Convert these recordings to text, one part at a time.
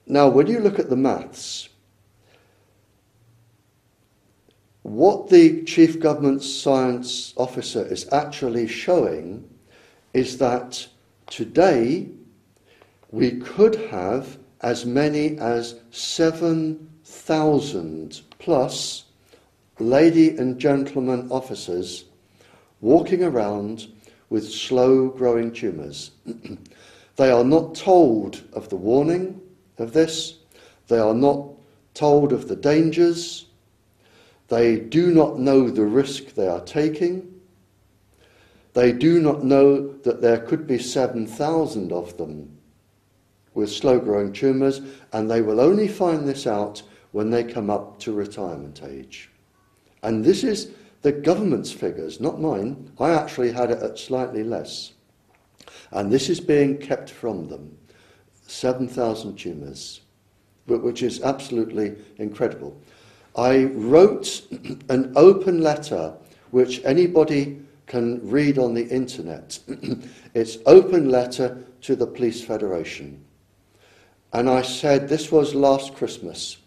Now, when you look at the maths, what the Chief Government Science Officer is actually showing is that today we could have as many as 7,000 plus lady and gentleman officers walking around with slow-growing tumours. They are not told of the warning of this. They are not told of the dangers. They do not know the risk they are taking. They do not know that there could be 7,000 of them with slow-growing tumours, and they will only find this out when they come up to retirement age. And this is the government's figures, not mine. I actually had it at slightly less. And this is being kept from them. 7,000 tumours, which is absolutely incredible. I wrote an open letter, which anybody can read on the internet. It's open letter to the Police Federation. And I said, this was last Christmas,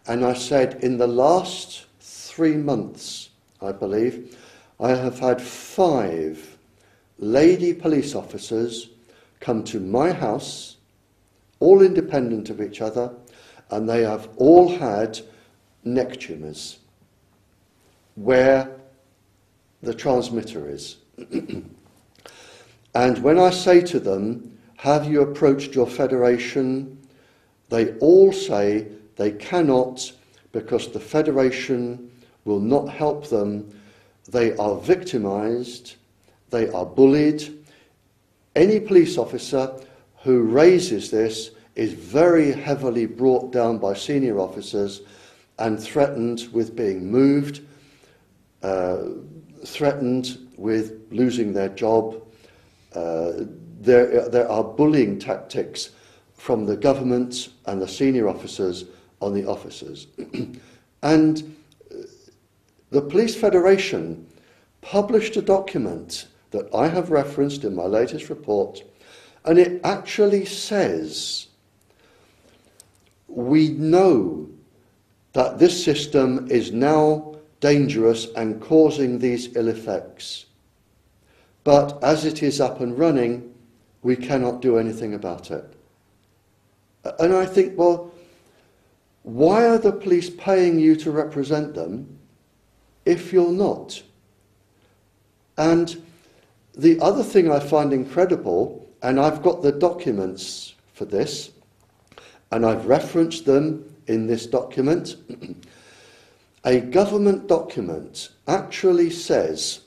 and I said, in the last 3 months, I believe, I have had 5 lady police officers come to my house, all independent of each other, and they have all had neck tumours where the transmitter is. And when I say to them, have you approached your federation? They all say they cannot, because the federation will not help them. They are victimised, they are bullied. Any police officer who raises this is very heavily brought down by senior officers and threatened with being moved, threatened with losing their job. There are bullying tactics from the government and the senior officers on the officers. And the Police Federation published a document that I have referenced in my latest report, and it actually says, we know that this system is now dangerous and causing these ill effects, but as it is up and running, we cannot do anything about it. And I think, well, why are the police paying you to represent them if you're not? And the other thing I find incredible, and I've got the documents for this, and I've referenced them in this document, a government document actually says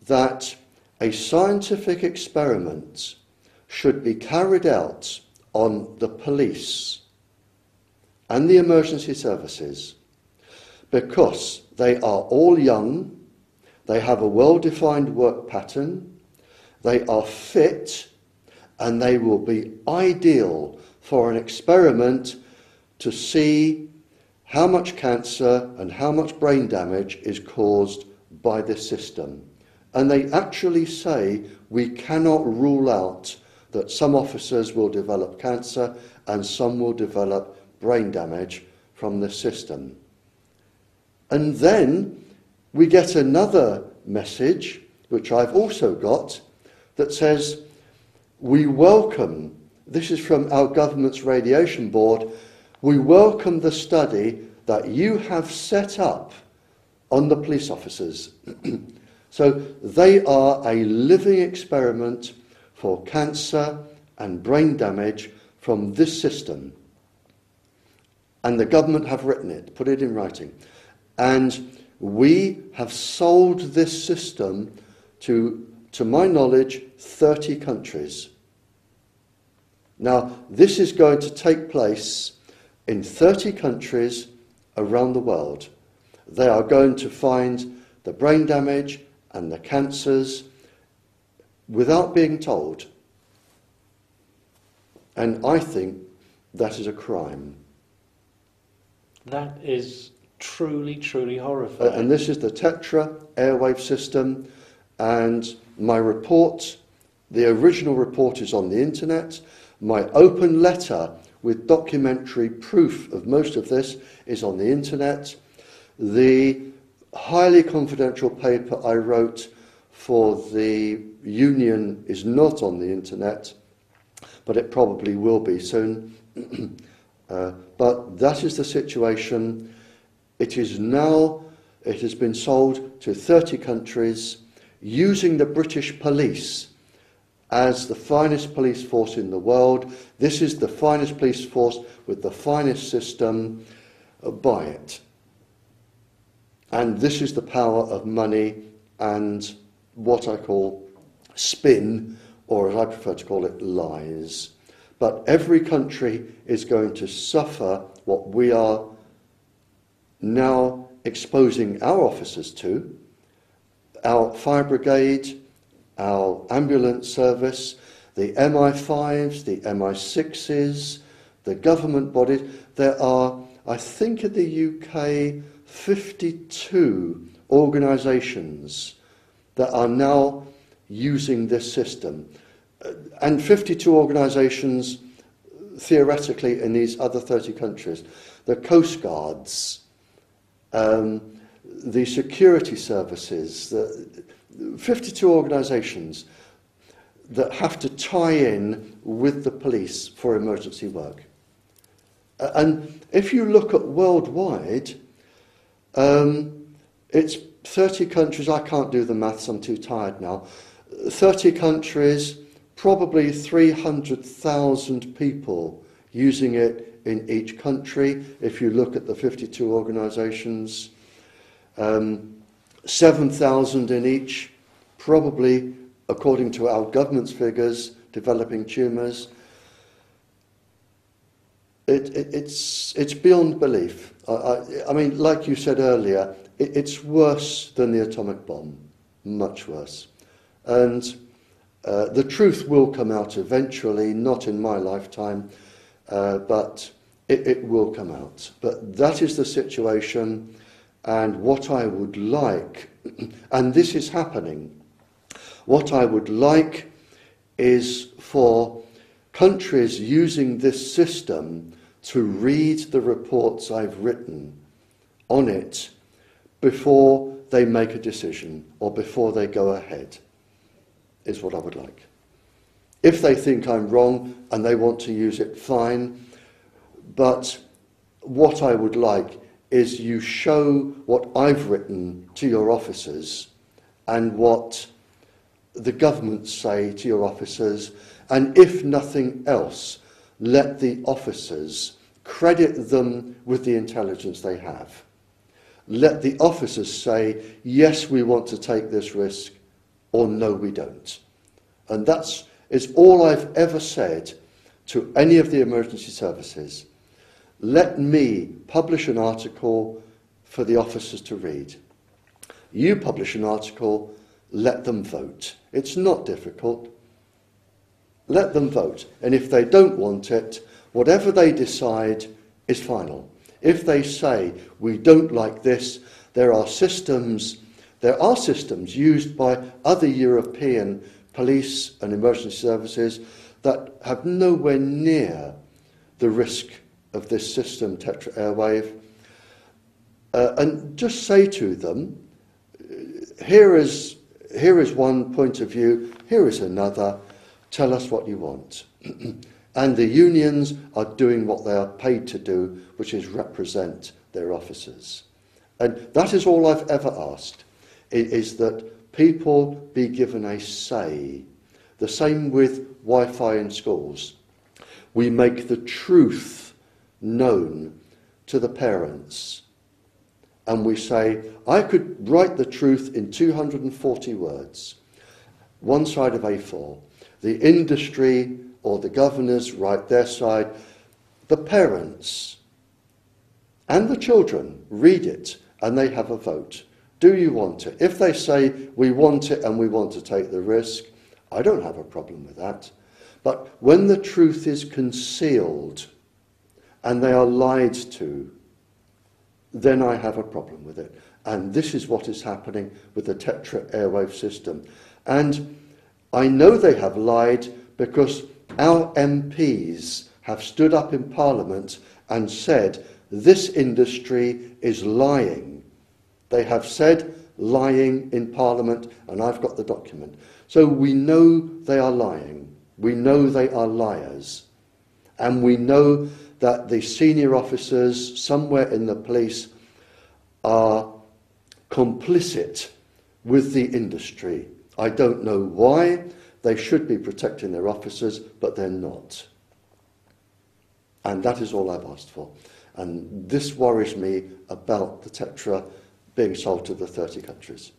that a scientific experiment should be carried out on the police and the emergency services because they are all young, they have a well-defined work pattern, they are fit, and they will be ideal for an experiment to see how much cancer and how much brain damage is caused by this system. And they actually say we cannot rule out that some officers will develop cancer and some will develop brain damage from the system. And then we get another message, which I've also got, that says, we welcome, this is from our government's radiation board, we welcome the study that you have set up on the police officers. So they are a living experiment for cancer and brain damage from this system. And the government have written it, put it in writing. And we have sold this system to my knowledge, 30 countries. Now, this is going to take place in 30 countries around the world. They are going to find the brain damage and the cancers without being told. And I think that is a crime. That is truly, truly horrifying. And this is the Tetra airwave system, and my report, the original report is on the internet. My open letter, with documentary proof of most of this is on the internet. The highly confidential paper I wrote for the union is not on the internet, but it probably will be soon. But that is the situation. It is now, it has been sold to 30 countries using the British police as the finest police force in the world. This is the finest police force with the finest system. Buy it. And this is the power of money and what I call spin, or as I prefer to call it, lies. But every country is going to suffer what we are now exposing our officers to. Our fire brigade, our ambulance service, the MI5s, the MI6s, the government bodies. There are, I think in the UK, 52 organisations that are now using this system. And 52 organisations, theoretically, in these other 30 countries. The Coast Guards, the security services, the 52 organisations that have to tie in with the police for emergency work. And if you look at worldwide, it's 30 countries, I can't do the maths, I'm too tired now, 30 countries, probably 300,000 people using it in each country, if you look at the 52 organisations. 7,000 in each, probably, according to our government's figures, developing tumours. It's beyond belief. I mean, like you said earlier, it's worse than the atomic bomb, much worse. And the truth will come out eventually, not in my lifetime, but it will come out. But that is the situation, and what I would like, and this is happening, what I would like is for countries using this system to read the reports I've written on it before they make a decision or before they go ahead, is what I would like. If they think I'm wrong and they want to use it, fine. But what I would like is you show what I've written to your officers and what the governments say to your officers, and if nothing else, let the officers credit them with the intelligence they have. Let the officers say, yes, we want to take this risk, or no, we don't. And that is all I've ever said to any of the emergency services. Let me publish an article for the officers to read. You publish an article, let them vote. It's not difficult. Let them vote. And if they don't want it, whatever they decide is final. If they say, we don't like this, there are systems used by other European police and emergency services that have nowhere near the risk of this system, Tetra Airwave. And just say to them, here is one point of view, here is another, tell us what you want. And the unions are doing what they are paid to do, which is represent their officers. And that is all I've ever asked, is that people be given a say. The same with Wi-Fi in schools. We make the truth known to the parents. And we say, I could write the truth in 240 words, one side of A4. The industry or the governors write their side. The parents and the children read it and they have a vote. Do you want it? If they say, we want it and we want to take the risk, I don't have a problem with that. But when the truth is concealed and they are lied to, then I have a problem with it. And this is what is happening with the Tetra Airwave system. And I know they have lied because our MPs have stood up in Parliament and said this industry is lying. They have said lying in Parliament, and I've got the document. So we know they are lying. We know they are liars. And we know that the senior officers somewhere in the police are complicit with the industry. I don't know why. They should be protecting their officers, but they're not. And that is all I've asked for. And this worries me about the Tetra being sold to the 30 countries.